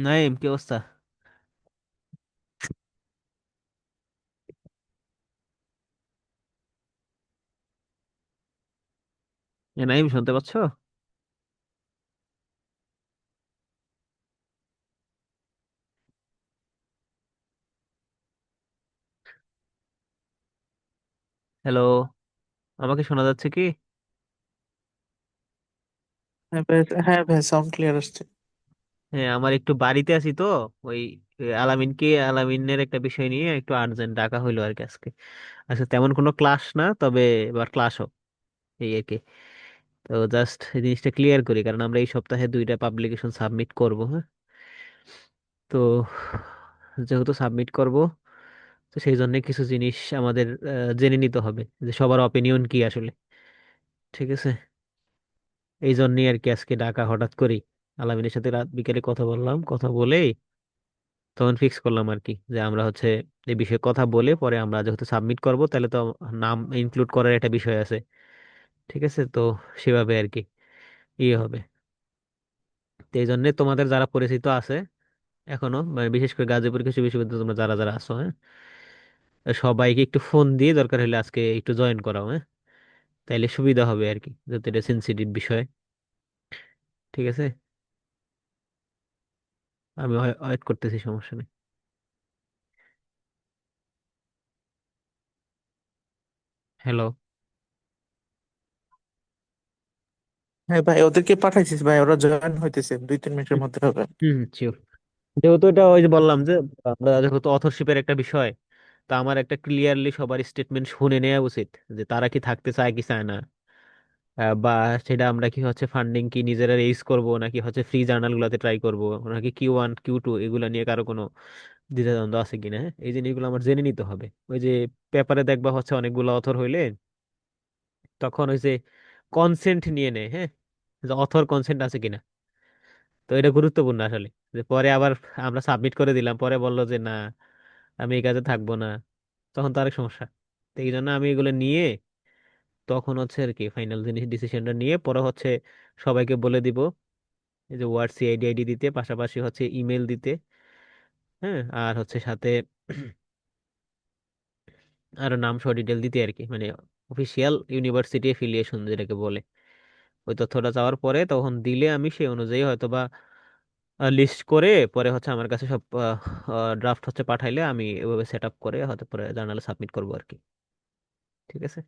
নাইম, কি অবস্থা? নাইম, শুনতে পাচ্ছ? হ্যালো, আমাকে শোনা যাচ্ছে কি? হ্যাঁ ভাই, হ্যাঁ ভাই, সাউন্ড ক্লিয়ার আসছে। হ্যাঁ, আমার একটু বাড়িতে আছি তো। ওই আলামিনের একটা বিষয় নিয়ে একটু আর্জেন্ট ডাকা হইলো আর কি আজকে। আচ্ছা, তেমন কোনো ক্লাস না, তবে এবার ক্লাস হোক, এই আর কি। তো জাস্ট এই জিনিসটা ক্লিয়ার করি, কারণ আমরা এই সপ্তাহে 2টা পাবলিকেশন সাবমিট করব। হ্যাঁ, তো যেহেতু সাবমিট করব, তো সেই জন্য কিছু জিনিস আমাদের জেনে নিতে হবে, যে সবার অপিনিয়ন কি আসলে। ঠিক আছে, এই জন্যই আর কি আজকে ডাকা হঠাৎ করি। আলামিনের সাথে রাত বিকেলে কথা বললাম, কথা বলেই তখন ফিক্স করলাম আর কি, যে আমরা হচ্ছে এই বিষয়ে কথা বলে পরে আমরা যেহেতু সাবমিট করব, তাহলে তো নাম ইনক্লুড করার একটা বিষয় আছে। ঠিক আছে, তো সেভাবে আর কি ইয়ে হবে। তো এই জন্য তোমাদের যারা পরিচিত আছে এখনো, মানে বিশেষ করে গাজীপুর কৃষি বিশ্ববিদ্যালয়ে তোমরা যারা যারা আছো, হ্যাঁ, সবাইকে একটু ফোন দিয়ে দরকার হলে আজকে একটু জয়েন করাও। হ্যাঁ, তাইলে সুবিধা হবে আর কি, যেহেতু এটা সেন্সিটিভ বিষয়। ঠিক আছে, আমি ওয়েট করতেছি, সমস্যা নেই। হ্যালো। হ্যাঁ ভাই, ওদেরকে পাঠাইছিস ভাই, ওরা জয়েন হইতেছে 2-3 মিনিটের মধ্যে হবে। হুম, শিওর। যেহেতু এটা ওই যে বললাম যে আমরা যেহেতু অথরশিপের একটা বিষয়, তা আমার একটা ক্লিয়ারলি সবার স্টেটমেন্ট শুনে নেওয়া উচিত, যে তারা কি থাকতে চায় কি চায় না। বা সেটা আমরা কি হচ্ছে ফান্ডিং কি নিজেরা রেজ করব, নাকি হচ্ছে ফ্রি জার্নাল গুলাতে ট্রাই করব, নাকি Q1 Q2 এগুলা নিয়ে কারো কোনো দ্বিধাদ্বন্দ্ব আছে কিনা। হ্যাঁ, এই জিনিসগুলো আমার জেনে নিতে হবে। ওই যে পেপারে দেখবা হচ্ছে অনেকগুলো অথর হইলে তখন ওই যে কনসেন্ট নিয়ে নেয়। হ্যাঁ, যে অথর কনসেন্ট আছে কিনা। তো এটা গুরুত্বপূর্ণ আসলে, যে পরে আবার আমরা সাবমিট করে দিলাম, পরে বললো যে না, আমি এই কাজে থাকবো না, তখন তো আরেক সমস্যা। তো এই জন্য আমি এগুলো নিয়ে তখন হচ্ছে আর কি ফাইনাল জিনিস ডিসিশনটা নিয়ে পরে হচ্ছে সবাইকে বলে দিব, এই যে ওয়ার্ড CID ID দিতে, পাশাপাশি হচ্ছে ইমেল দিতে। হ্যাঁ, আর হচ্ছে সাথে আরো নাম সহ ডিটেল দিতে আর কি, মানে অফিসিয়াল ইউনিভার্সিটি এফিলিয়েশন যেটাকে বলে। ওই তথ্যটা চাওয়ার পরে তখন দিলে আমি সেই অনুযায়ী হয়তো বা লিস্ট করে পরে হচ্ছে আমার কাছে সব ড্রাফট হচ্ছে পাঠাইলে আমি এভাবে সেট আপ করে হয়তো পরে জার্নালে সাবমিট করবো আর কি। ঠিক আছে।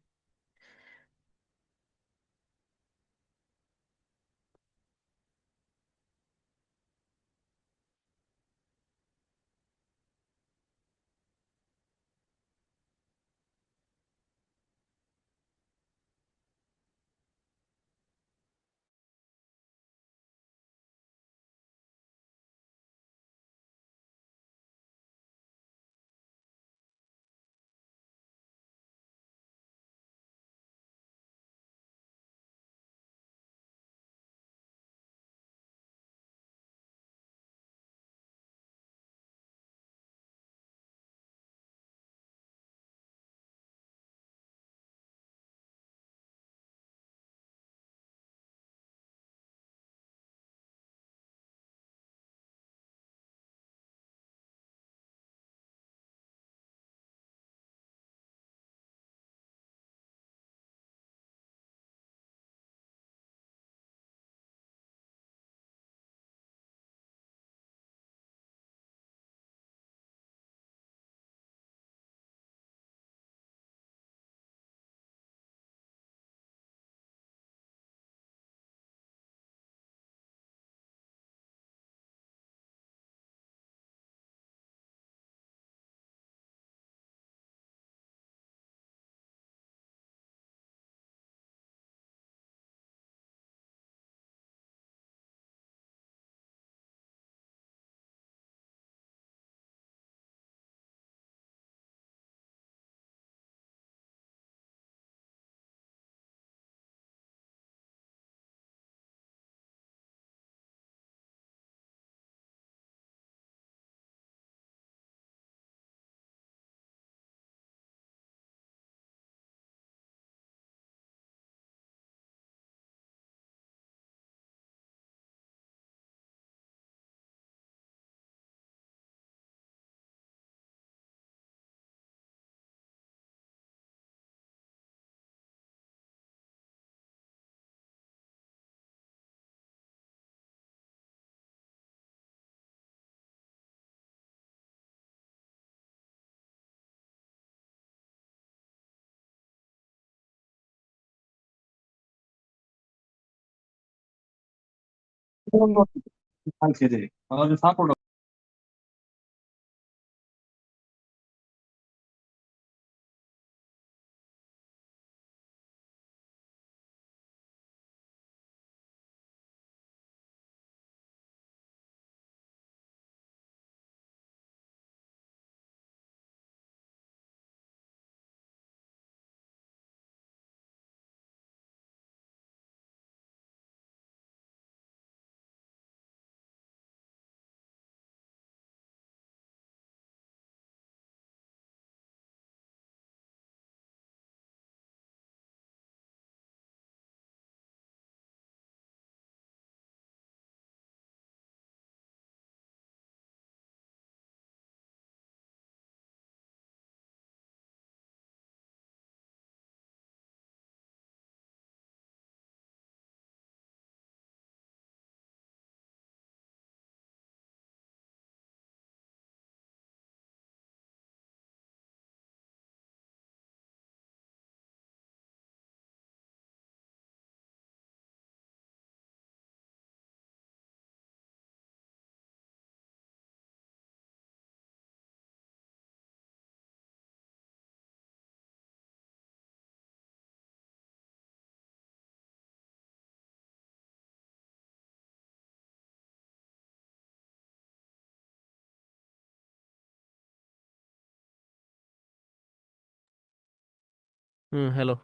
হ্যালো।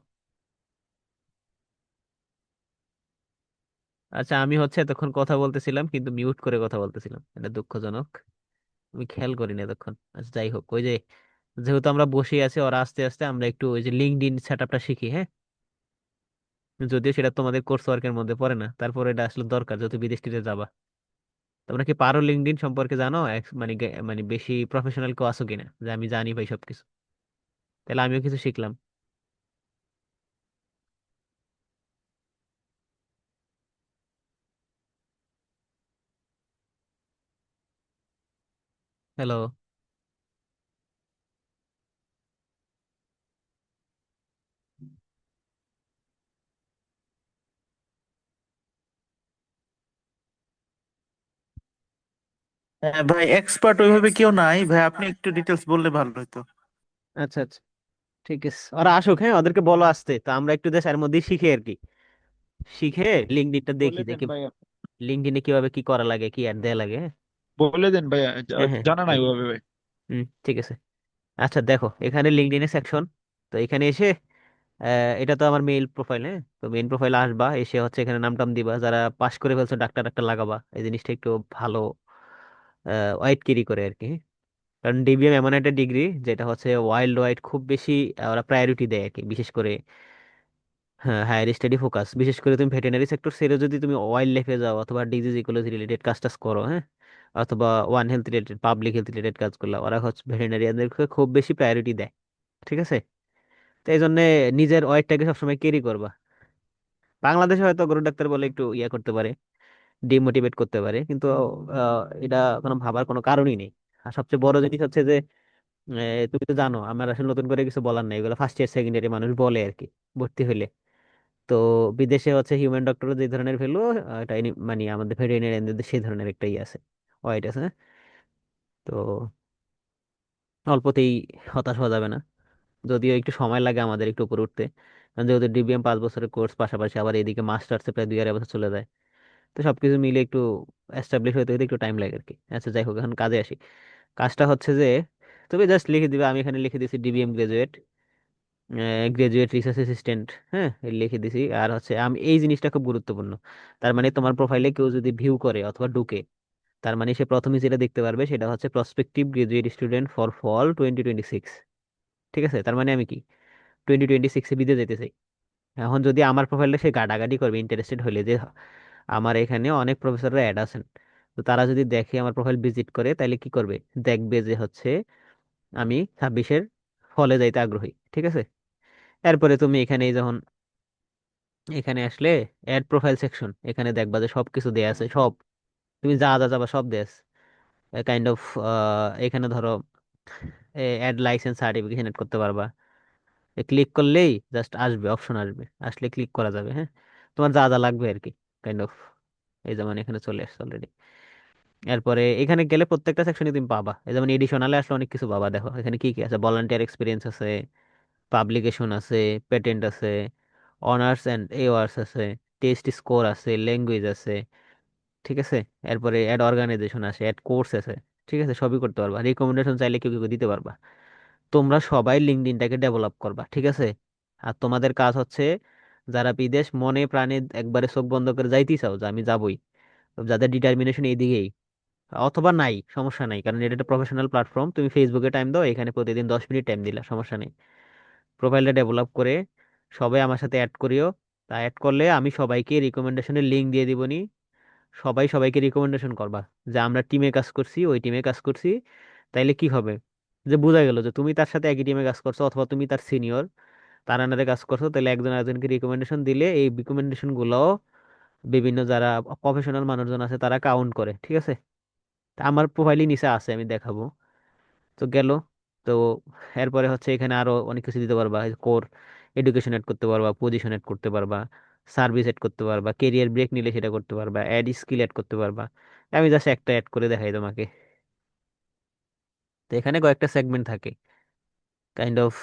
আচ্ছা, আমি হচ্ছে এতক্ষণ কথা বলতেছিলাম কিন্তু মিউট করে কথা বলতেছিলাম, এটা দুঃখজনক। আমি খেয়াল করিনি এতক্ষণ। আচ্ছা, যাই হোক, ওই যে যেহেতু আমরা বসে আছি, ওরা আস্তে আস্তে আমরা একটু ওই যে লিঙ্কডইন সেট আপটা শিখি, হ্যাঁ। যদিও সেটা তোমাদের কোর্স ওয়ার্কের মধ্যে পড়ে না, তারপর এটা আসলে দরকার যেহেতু বিদেশ টিদেশ যাবা। তোমরা কি পারো লিঙ্কডইন সম্পর্কে জানো? মানে মানে বেশি প্রফেশনাল কেউ আছো কিনা, যে আমি জানি ভাই সবকিছু? তাহলে আমিও কিছু শিখলাম। হ্যালো। হ্যাঁ ভাই, এক্সপার্ট ওইভাবে কেউ নাই ভাই, আপনি একটু ডিটেলস বললে ভালো হতো। আচ্ছা আচ্ছা, ঠিক আছে, ওরা আসুক, হ্যাঁ, ওদেরকে বলো আসতে, তো আমরা একটু দেশ এর মধ্যেই শিখে আর কি। শিখে লিঙ্কডইনটা দেখি বলে দেন দেখি ভাইয়া, লিঙ্কডইনে কিভাবে কি করা লাগে, কি অ্যাড দেয়া লাগে, হ্যাঁ। বলে দেন ভাইয়া, হ্যাঁ হ্যাঁ, জানা নাই ওভাবে ভাই। ঠিক আছে। আচ্ছা দেখো, এখানে লিঙ্কডইনের সেকশন। তো এখানে এসে এটা তো আমার মেইল প্রোফাইল, হ্যাঁ। তো মেইন প্রোফাইলে আসবা, এসে হচ্ছে এখানে নাম টাম দিবা, যারা পাস করে ফেলছো ডাক্তার ডাক্তার লাগাবা, এই জিনিসটা একটু ভালো ওয়াইড ক্যারি করে আর কি, হ্যাঁ? কারণ ডিবিএম এমন একটা ডিগ্রি যেটা হচ্ছে ওয়াইল্ড ওয়াইড খুব বেশি ওরা প্রায়োরিটি দেয় আর কি, বিশেষ করে হ্যাঁ হায়ার স্টাডি ফোকাস। বিশেষ করে তুমি ভেটেনারি সেক্টর ছেড়ে যদি তুমি ওয়াইল্ড লাইফে যাও অথবা ডিজিজ ইকোলজি রিলেটেড কাজ টাজ করো, হ্যাঁ, অথবা one health related public health related কাজ করলা, ওরা হচ্ছে ভেটেনারিয়ানদেরকে খুব বেশি প্রায়োরিটি দেয়। ঠিক আছে? তো এই জন্য নিজের ওয়েটটাকে সবসময় ক্যারি করবা। বাংলাদেশে হয়তো গরু ডাক্তার বলে একটু ইয়া করতে পারে, ডিমোটিভেট করতে পারে, কিন্তু এটা কোনো ভাবার কোনো কারণই নেই। আর সবচেয়ে বড় জিনিস হচ্ছে যে তুমি তো জানো, আমার আসলে নতুন করে কিছু বলার নেই, এগুলো ফার্স্ট ইয়ার সেকেন্ড ইয়ারে মানুষ বলে আর কি ভর্তি হইলে। তো বিদেশে হচ্ছে হিউম্যান ডক্টর যে ধরনের ভ্যালু, এটা মানে আমাদের ভেটেরিনারিয়ানদের সেই ধরনের একটা ইয়ে আছে, ওয়াইট আছে, হ্যাঁ? তো অল্পতেই হতাশ হওয়া যাবে না, যদিও একটু সময় লাগে আমাদের একটু উপরে উঠতে। কারণ যেহেতু ডিবিএম 5 বছরের কোর্স, পাশাপাশি আবার এদিকে মাস্টার্সে প্রায় 2 আড়াই বছর চলে যায়। তো সবকিছু মিলে একটু এস্টাবলিশ হতে হতে একটু টাইম লাগে আর কি। আচ্ছা যাই হোক, এখন কাজে আসি। কাজটা হচ্ছে যে তুমি জাস্ট লিখে দিবে, আমি এখানে লিখে দিছি dBm graduate, graduate research assistant, হ্যাঁ, এই লিখে দিছি। আর হচ্ছে আমি এই জিনিসটা খুব গুরুত্বপূর্ণ, তার মানে তোমার প্রোফাইলে কেউ যদি ভিউ করে অথবা ঢুকে, তার মানে সে প্রথমে যেটা দেখতে পারবে সেটা হচ্ছে prospective graduate student for false 2026। ঠিক আছে? তার মানে আমি কি 2026-এ বিদে যেতে চাই। এখন যদি আমার প্রোফাইলটা সে গাডাগাডি করবে ইন্টারেস্টেড হলে, যে আমার এখানে অনেক প্রফেসররা অ্যাড আছেন, তো তারা যদি দেখে আমার প্রোফাইল ভিজিট করে, তাহলে কি করবে? দেখবে যে হচ্ছে আমি 26-এর ফলে যাইতে আগ্রহী। ঠিক আছে? এরপরে তুমি এখানে যখন এখানে আসলে অ্যাড প্রোফাইল সেকশন, এখানে দেখবা যে সবকিছু দেয়া আছে, সব তুমি যা যা যাবা সব দেয়া আছে কাইন্ড অফ। এখানে ধরো অ্যাড লাইসেন্স সার্টিফিকেশন এড করতে পারবা। ক্লিক করলেই জাস্ট আসবে, অপশন আসবে, আসলে ক্লিক করা যাবে, হ্যাঁ। তোমার যা যা লাগবে আর কি, কাইন্ড অফ। এই যেমন এখানে চলে আসছে অলরেডি। এরপরে এখানে গেলে প্রত্যেকটা সেকশনে তুমি পাবা, এই যেমন এডিশনালে আসলে অনেক কিছু পাবা। দেখো এখানে কি কি আছে, ভলান্টিয়ার এক্সপিরিয়েন্স আছে, পাবলিকেশন আছে, পেটেন্ট আছে, অনার্স অ্যান্ড এওয়ার্স আছে, টেস্ট স্কোর আছে, ল্যাঙ্গুয়েজ আছে, ঠিক আছে। এরপরে অ্যাড অর্গানাইজেশন আছে, অ্যাড কোর্স আছে, ঠিক আছে, সবই করতে পারবা। রিকমেন্ডেশন চাইলে কেউ কেউ দিতে পারবা। তোমরা সবাই লিঙ্কডইনটাকে ডেভেলপ করবা, ঠিক আছে। আর তোমাদের কাজ হচ্ছে, যারা বিদেশ মনে প্রাণে একবারে চোখ বন্ধ করে যাইতেই চাও যে আমি যাবই, যাদের ডিটারমিনেশন এইদিকেই, অথবা নাই সমস্যা নাই, কারণ এটা একটা প্রফেশনাল প্ল্যাটফর্ম, তুমি ফেসবুকে টাইম দাও, এখানে প্রতিদিন 10 মিনিট টাইম দিলা, সমস্যা নেই। প্রোফাইলটা ডেভেলপ করে সবাই আমার সাথে অ্যাড করিও। তা অ্যাড করলে আমি সবাইকে রিকমেন্ডেশনের লিঙ্ক দিয়ে দিবনি। সবাই সবাইকে রিকমেন্ডেশন করবা যে আমরা টিমে কাজ করছি, ওই টিমে কাজ করছি। তাইলে কি হবে, যে বোঝা গেল যে তুমি তার সাথে একই টিমে কাজ করছো, অথবা তুমি তার সিনিয়র, তার আন্ডারে কাজ করছো। তাহলে একজন আরেকজনকে রিকমেন্ডেশন দিলে এই রিকমেন্ডেশন গুলো বিভিন্ন যারা প্রফেশনাল মানুষজন আছে তারা কাউন্ট করে, ঠিক আছে। তা আমার প্রোফাইলই নিচে আছে, আমি দেখাবো। তো গেল। তো এরপরে হচ্ছে এখানে আরো অনেক কিছু দিতে পারবা, কোর এডুকেশন এড করতে পারবা, পজিশন এড করতে পারবা, সার্ভিস এড করতে পারবা, কেরিয়ার ব্রেক নিলে সেটা করতে পারবা, অ্যাড স্কিল এড করতে পারবা। আমি জাস্ট একটা অ্যাড করে দেখাই তোমাকে। তো এখানে কয়েকটা সেগমেন্ট থাকে, কাইন্ড অফ।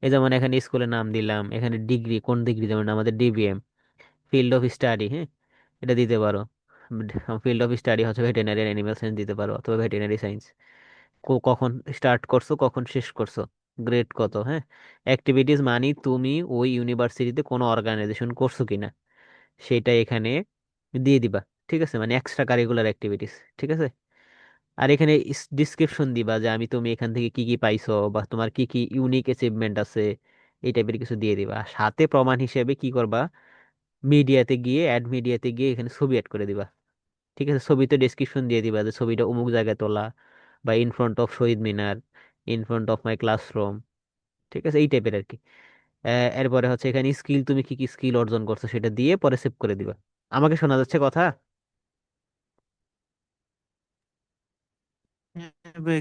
এই যেমন এখানে স্কুলের নাম দিলাম, এখানে ডিগ্রি, কোন ডিগ্রি, যেমন আমাদের ডিবিএম, ফিল্ড অফ স্টাডি, হ্যাঁ, এটা দিতে পারো। ফিল্ড অফ স্টাডি হচ্ছে ভেটেনারি অ্যানিমাল সায়েন্স দিতে পারো, অথবা ভেটেনারি সায়েন্স। কখন স্টার্ট করছো, কখন শেষ করছো, গ্রেড কত, হ্যাঁ। অ্যাক্টিভিটিস মানে তুমি ওই ইউনিভার্সিটিতে কোনো অর্গানাইজেশন করছো কিনা, সেটা এখানে দিয়ে দিবা, ঠিক আছে, মানে এক্সট্রা কারিকুলার অ্যাক্টিভিটিস, ঠিক আছে। আর এখানে ডিসক্রিপশন দিবা যে আমি, তুমি এখান থেকে কি কি পাইছো, বা তোমার কি কি ইউনিক অ্যাচিভমেন্ট আছে, এই টাইপের কিছু দিয়ে দিবা। আর সাথে প্রমাণ হিসেবে কি করবা, মিডিয়াতে গিয়ে, অ্যাড মিডিয়াতে গিয়ে এখানে ছবি অ্যাড করে দিবা, ঠিক আছে। ছবিতে ডেসক্রিপশন দিয়ে দিবা যে ছবিটা অমুক জায়গায় তোলা, বা in front of Shaheed Minar, in front of my classroom, ঠিক আছে, এই টাইপের আর কি। এরপরে হচ্ছে এখানে স্কিল, তুমি কি কি স্কিল অর্জন করছো সেটা দিয়ে পরে সেভ করে দিবা। আমাকে শোনা যাচ্ছে কথা? হ্যাঁ ভাই,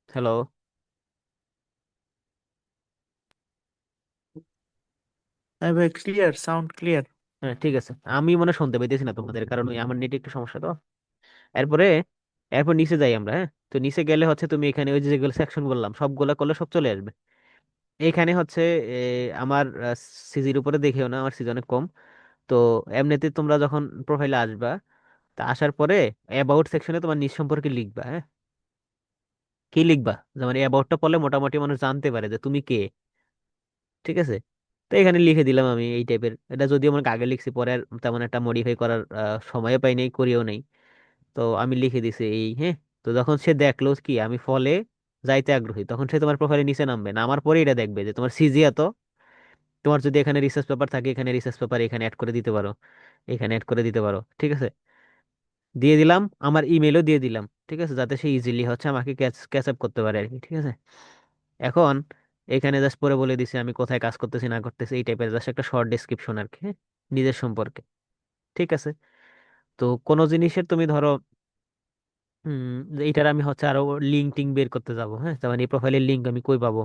হ্যালো? হ্যাঁ ভাই, ক্লিয়ার, সাউন্ড ক্লিয়ার। হ্যাঁ ঠিক আছে, আমি মনে হয় শুনতে পাইতেছি না তোমাদের, কারণ ওই আমার নেটে একটু সমস্যা তো। এরপরে, এরপর নিচে যাই আমরা, হ্যাঁ। তো নিচে গেলে হচ্ছে তুমি এখানে ওই যে যেগুলো সেকশন বললাম সবগুলা করলে সব চলে আসবে। এখানে হচ্ছে আমার সিজির উপরে দেখেও না, আমার সিজি অনেক কম। তো এমনিতে তোমরা যখন প্রোফাইলে আসবা, তা আসার পরে অ্যাবাউট সেকশনে তোমার নিজ সম্পর্কে লিখবা, হ্যাঁ। কি লিখবা, যেমন অ্যাবাউটটা পড়লে মোটামুটি মানুষ জানতে পারে যে তুমি কে, ঠিক আছে। তো এখানে লিখে দিলাম আমি এই টাইপের, এটা যদিও আমার আগে লিখছি, পরে আর তেমন একটা মডিফাই করার সময়ও পাই নাই, করিও নাই। তো আমি লিখে দিছি এই, হ্যাঁ। তো যখন সে দেখলো কি আমি ফলে যাইতে আগ্রহী, তখন সে তোমার প্রোফাইলে নিচে নামবে, নামার পরে এটা দেখবে যে তোমার সিজি এত। তোমার যদি এখানে রিসার্চ পেপার থাকে, এখানে রিসার্চ পেপার এখানে অ্যাড করে দিতে পারো, এখানে অ্যাড করে দিতে পারো, ঠিক আছে। দিয়ে দিলাম, আমার ইমেলও দিয়ে দিলাম, ঠিক আছে, যাতে সে ইজিলি হচ্ছে আমাকে ক্যাচ ক্যাচ আপ করতে পারে আর কি, ঠিক আছে। এখন এখানে জাস্ট পরে বলে দিছি আমি কোথায় কাজ করতেছি না করতেছি, এই টাইপের জাস্ট একটা শর্ট ডেসক্রিপশন আর কি, হ্যাঁ, নিজের সম্পর্কে, ঠিক আছে। তো কোনো জিনিসের তুমি ধরো, যে এইটার আমি হচ্ছে আরো লিঙ্ক টিঙ্ক বের করতে যাবো, হ্যাঁ, যেমন এই প্রোফাইলের লিঙ্ক আমি কই পাবো,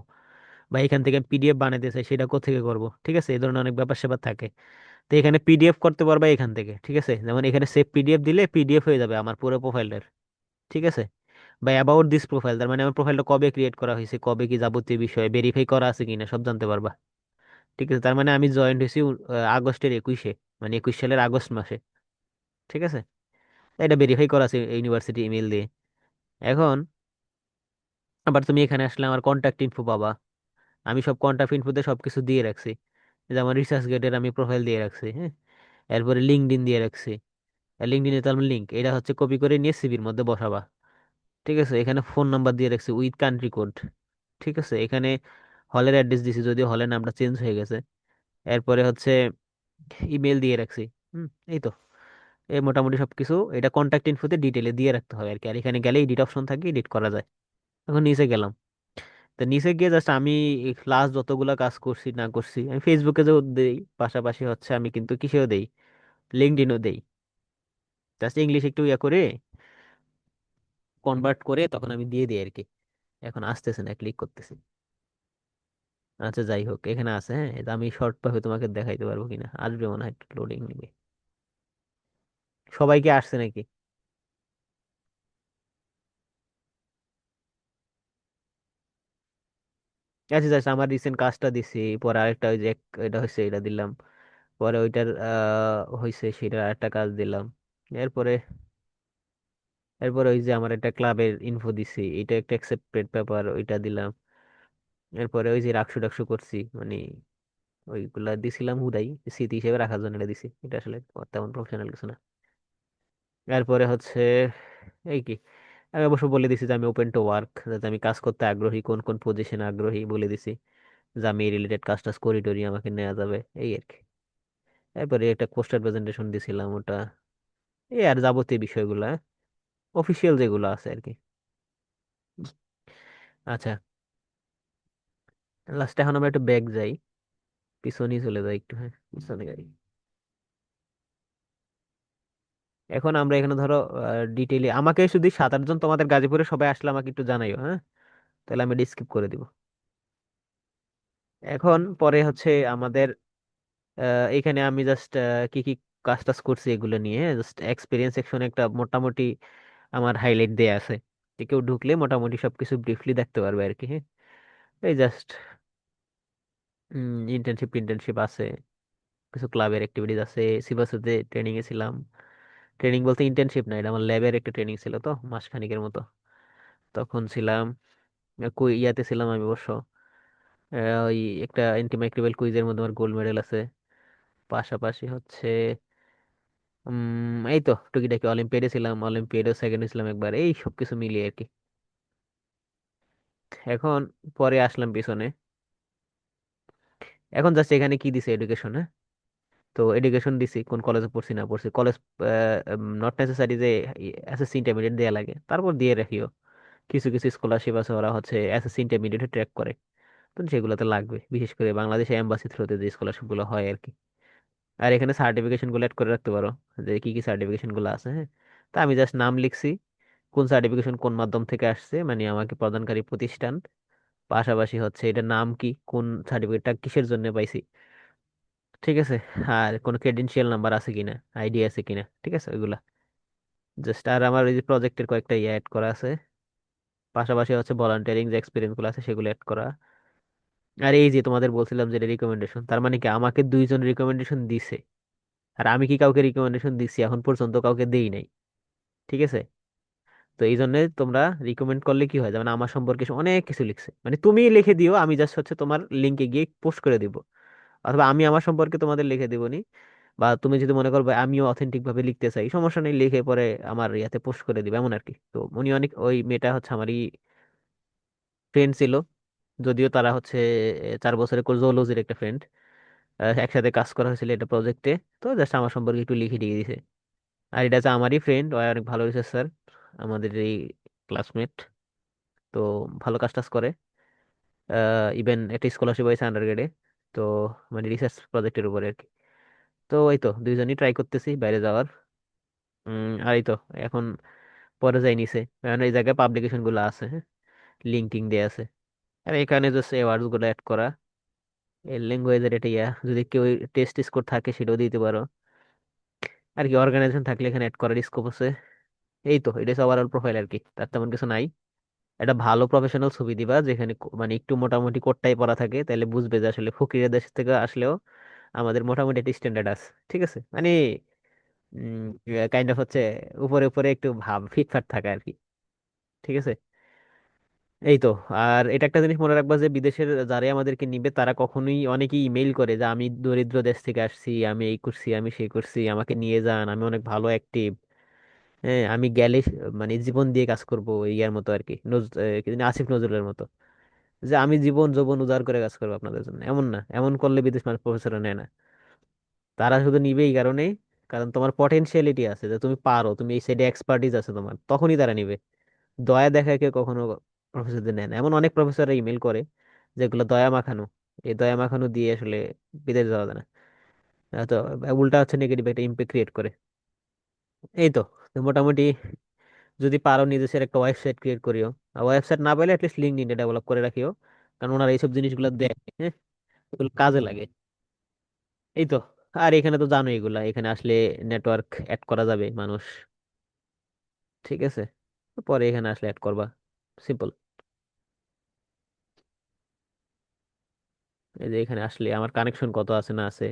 বা এখান থেকে পিডিএফ বানাতে চাই সেটা কোথেকে করবো, ঠিক আছে, এই ধরনের অনেক ব্যাপার স্যাপার থাকে। তো এখানে পিডিএফ করতে পারবা এখান থেকে, ঠিক আছে, যেমন এখানে সেভ পিডিএফ দিলে পিডিএফ হয়ে যাবে আমার পুরো প্রোফাইলের, ঠিক আছে। বা অ্যাবাউট দিস প্রোফাইল, তার মানে আমার প্রোফাইলটা কবে ক্রিয়েট করা হয়েছে, কবে কি যাবতীয় বিষয়ে ভেরিফাই করা আছে কিনা সব জানতে পারবা, ঠিক আছে। তার মানে আমি জয়েন্ট হয়েছি আগস্টের 21-এ, মানে 21 সালের আগস্ট মাসে, ঠিক আছে। এটা ভেরিফাই করা আছে ইউনিভার্সিটি ইমেল দিয়ে। এখন আবার তুমি এখানে আসলে আমার কন্ট্যাক্ট ইনফো পাবা। আমি সব কন্ট্যাক্ট ইনফোতে সবকিছু দিয়ে রাখছি, যেমন রিসার্চ গেটের আমি প্রোফাইল দিয়ে রাখছি, হ্যাঁ। এরপরে লিঙ্কডইন দিয়ে রাখছি, লিঙ্কডইনে তার লিঙ্ক এটা হচ্ছে কপি করে নিয়ে সিভির মধ্যে বসাবা, ঠিক আছে। এখানে ফোন নাম্বার দিয়ে রাখছি উইথ কান্ট্রি কোড, ঠিক আছে। এখানে হলের অ্যাড্রেস দিছি, যদিও হলের নামটা চেঞ্জ হয়ে গেছে। এরপরে হচ্ছে ইমেল দিয়ে রাখছি। হুম, এই তো, এই মোটামুটি সবকিছু এটা কন্ট্যাক্ট ইনফোতে ডিটেলে দিয়ে রাখতে হবে আর কি। আর এখানে গেলে এডিট অপশন থাকে, এডিট করা যায়। এখন নিচে গেলাম। তো নিচে গিয়ে জাস্ট আমি ক্লাস যতগুলা কাজ করছি না করছি আমি ফেসবুকে যে দেই, পাশাপাশি হচ্ছে আমি কিন্তু কিসেও দেই, লিঙ্কডইনও দেই। জাস্ট ইংলিশ একটু ইয়ে করে কনভার্ট করে তখন আমি দিয়ে দিই আর কি। এখন আসতেছে না, ক্লিক করতেছি। আচ্ছা যাই হোক, এখানে আছে। হ্যাঁ, এটা আমি শর্ট ভাবে তোমাকে দেখাইতে পারবো কিনা, আসবে মনে হয়, লোডিং নিবে। সবাইকে আসছে নাকি? আচ্ছা আচ্ছা, আমার রিসেন্ট কাজটা দিছি, পরে আরেকটা ওই যে এটা হয়েছে এটা দিলাম, পরে ওইটার হয়েছে সেটার আরেকটা কাজ দিলাম। এরপরে এরপরে ওই যে আমার একটা ক্লাবের ইনফো দিছি, এটা একটা অ্যাকসেপ্টেড পেপার, ওইটা দিলাম। এরপরে ওই যে রাকসু ডাকসু করছি, মানে ওইগুলা দিছিলাম হুদাই, স্মৃতি হিসেবে রাখার জন্য এটা দিছি, এটা আসলে তেমন প্রফেশনাল কিছু না। এরপরে হচ্ছে এই কি, আমি অবশ্য বলে দিছি যে আমি ওপেন টু ওয়ার্ক, যাতে আমি কাজ করতে আগ্রহী, কোন কোন পজিশনে আগ্রহী বলে দিছি, যে আমি রিলেটেড কাজ টাজ করি টরি আমাকে নেওয়া যাবে, এই আর কি। এরপরে একটা পোস্টার প্রেজেন্টেশন দিছিলাম, ওটা এই আর যাবতীয় বিষয়গুলা, অফিসিয়াল যেগুলো আছে আর কি। আচ্ছা, লাস্টে এখন আমরা একটু ব্যাগ যাই, পিছনেই চলে যাই একটু, হ্যাঁ পিছনে গাড়ি। এখন আমরা এখানে ধরো ডিটেইলে আমাকে শুধু 7-8 জন তোমাদের গাজীপুরে সবাই আসলে আমাকে একটু জানাইও, হ্যাঁ, তাহলে আমি ডিসক্রিপ করে দিব। এখন পরে হচ্ছে আমাদের এখানে আমি জাস্ট কি কি কাজ টাজ করছি এগুলো নিয়ে জাস্ট এক্সপিরিয়েন্স সেকশনে একটা মোটামুটি আমার হাইলাইট দেয়া আছে, যে কেউ ঢুকলে মোটামুটি সবকিছু ব্রিফলি দেখতে পারবে আর কি। হ্যাঁ, এই জাস্ট ইন্টার্নশিপ টিন্টার্নশিপ আছে, কিছু ক্লাবের অ্যাক্টিভিটিস আছে, সিভাসেতে ট্রেনিং এ ছিলাম। ট্রেনিং বলতে ইন্টার্নশিপ না, এটা আমার ল্যাবের একটা ট্রেনিং ছিল, তো মাসখানেকের মতো তখন ছিলাম। ইয়াতে ছিলাম আমি অবশ্য, ওই একটা অ্যান্টিমাইক্রোবিয়াল কুইজের মধ্যে আমার গোল্ড মেডেল আছে। পাশাপাশি হচ্ছে এই তো টুকিটাকি অলিম্পিয়াডে ছিলাম, অলিম্পিয়াডে সেকেন্ড হয়েছিলাম একবার, এই সব কিছু মিলিয়ে আর কি। এখন পরে আসলাম পিছনে, এখন জাস্ট এখানে কি দিছে এডুকেশন। তো এডুকেশন দিছি, কোন কলেজে পড়ছি না পড়ছি, কলেজ নট নেসেসারি যে এসএসসি ইন্টারমিডিয়েট দেয়া লাগে, তারপর দিয়ে রাখিও। কিছু কিছু স্কলারশিপ আছে, ওরা হচ্ছে এসএসসি ইন্টারমিডিয়েট ট্র্যাক করে, তো সেগুলোতে লাগবে, বিশেষ করে বাংলাদেশে এম্বাসি থ্রুতে যে স্কলারশিপ গুলো হয় আর কি। আর এখানে সার্টিফিকেশন গুলো অ্যাড করে রাখতে পারো, যে কি কি সার্টিফিকেশন গুলো আছে। হ্যাঁ, তা আমি জাস্ট নাম লিখছি, কোন সার্টিফিকেশন কোন মাধ্যম থেকে আসছে, মানে আমাকে প্রদানকারী প্রতিষ্ঠান, পাশাপাশি হচ্ছে এটার নাম কি, কোন সার্টিফিকেটটা কিসের জন্য পাইছি, ঠিক আছে, আর কোনো ক্রেডেনশিয়াল নাম্বার আছে কিনা, আইডি আছে কিনা, ঠিক আছে ওইগুলা জাস্ট। আর আমার এই যে প্রজেক্টের কয়েকটা ইয়ে অ্যাড করা আছে, পাশাপাশি হচ্ছে ভলান্টিয়ারিং যে এক্সপিরিয়েন্স গুলো আছে সেগুলো অ্যাড করা। আর এই যে তোমাদের বলছিলাম যে রিকমেন্ডেশন, তার মানে কি আমাকে 2 জন রিকমেন্ডেশন দিছে, আর আমি কি কাউকে রিকমেন্ডেশন দিছি এখন পর্যন্ত? কাউকে দেই নাই, ঠিক আছে। তো এই জন্য তোমরা রিকমেন্ড করলে কি হয়, যেমন আমার সম্পর্কে সে অনেক কিছু লিখছে, মানে তুমি লিখে দিও, আমি জাস্ট হচ্ছে তোমার লিঙ্কে গিয়ে পোস্ট করে দিব, অথবা আমি আমার সম্পর্কে তোমাদের লিখে দিব নি। বা তুমি যদি মনে করো ভাই, আমিও অথেন্টিক ভাবে লিখতে চাই, সমস্যা নেই, লিখে পরে আমার ইয়াতে পোস্ট করে দিবে, এমন আর কি। তো উনি অনেক, ওই মেয়েটা হচ্ছে আমারই ফ্রেন্ড ছিল, যদিও তারা হচ্ছে 4 বছরের জুলজির একটা ফ্রেন্ড, একসাথে কাজ করা হয়েছিল একটা প্রজেক্টে। তো জাস্ট আমার সম্পর্কে একটু লিখে দিয়ে দিছে। আর এটা হচ্ছে আমারই ফ্রেন্ড, ও অনেক ভালো রিসার্চার, আমাদের এই ক্লাসমেট, তো ভালো কাজ টাজ করে। ইভেন একটা স্কলারশিপ হয়েছে আন্ডারগ্রেডে, তো মানে রিসার্চ প্রজেক্টের উপরে আর কি। তো এই তো 2 জনই ট্রাই করতেছি বাইরে যাওয়ার। আর এই তো এখন পরে যাই নিছে, কারণ এই জায়গায় পাবলিকেশন গুলো আছে, হ্যাঁ, লিঙ্কিং দেয়া আছে। আর এখানে জাস্ট ওয়ার্ডস গুলো অ্যাড করা, এই ল্যাঙ্গুয়েজের এটা ইয়া, যদি কেউ টেস্ট স্কোর থাকে সেটাও দিতে পারো আর কি। অর্গানাইজেশন থাকলে এখানে অ্যাড করার স্কোপ আছে। এই তো এটা ওভারঅল প্রোফাইল আর কি, তার তেমন কিছু নাই। একটা ভালো প্রফেশনাল ছবি দিবা, যেখানে মানে একটু মোটামুটি কোটটাই পরা থাকে, তাহলে বুঝবে যে আসলে ফকিরের দেশ থেকে আসলেও আমাদের মোটামুটি একটা স্ট্যান্ডার্ড আছে, ঠিক আছে, মানে কাইন্ড অফ হচ্ছে উপরে উপরে একটু ভাব ফিটফাট থাকা আর কি, ঠিক আছে। এই তো। আর এটা একটা জিনিস মনে রাখবা, যে বিদেশের যারাই আমাদেরকে নিবে তারা কখনোই, অনেকেই ইমেইল করে যে আমি দরিদ্র দেশ থেকে আসছি, আমি এই করছি, আমি সেই করছি, আমাকে নিয়ে যান, আমি অনেক ভালো অ্যাক্টিভ, হ্যাঁ আমি গেলে মানে জীবন দিয়ে কাজ করবো, এই ইয়ার মতো আর কি, কি জানি আসিফ নজরুলের মতো, যে আমি জীবন যৌবন উজাড় করে কাজ করবো আপনাদের জন্য, এমন না, এমন করলে বিদেশ মানুষ প্রফেসর নেয় না। তারা শুধু নিবে এই কারণেই, কারণ তোমার পটেনশিয়ালিটি আছে, যে তুমি পারো, তুমি এই সাইডে এক্সপার্টিস আছে তোমার, তখনই তারা নিবে। দয়া দেখায় কেউ কখনো প্রফেসরদের নেয় না, এমন অনেক প্রফেসররা ইমেল করে যেগুলো দয়া মাখানো, এই দয়া মাখানো দিয়ে আসলে বিদেশ যাওয়া যায় না। তো উল্টা হচ্ছে নেগেটিভ একটা ইম্প্যাক্ট ক্রিয়েট করে। এই তো। তো মোটামুটি যদি পারো নিজের একটা ওয়েবসাইট ক্রিয়েট করিও। আর ওয়েবসাইট না পাইলে অ্যাটলিস্ট লিঙ্কডইনে ডেভেলপ করে রাখিও, কারণ ওনারা এইসব জিনিসগুলো দেখে, হ্যাঁ, এগুলো কাজে লাগে। এই তো। আর এখানে তো জানো এগুলা, এখানে আসলে নেটওয়ার্ক অ্যাড করা যাবে মানুষ, ঠিক আছে, তো পরে এখানে আসলে অ্যাড করবা, সিম্পল। এই যে এখানে আসলে আমার কানেকশন কত আছে না আছে,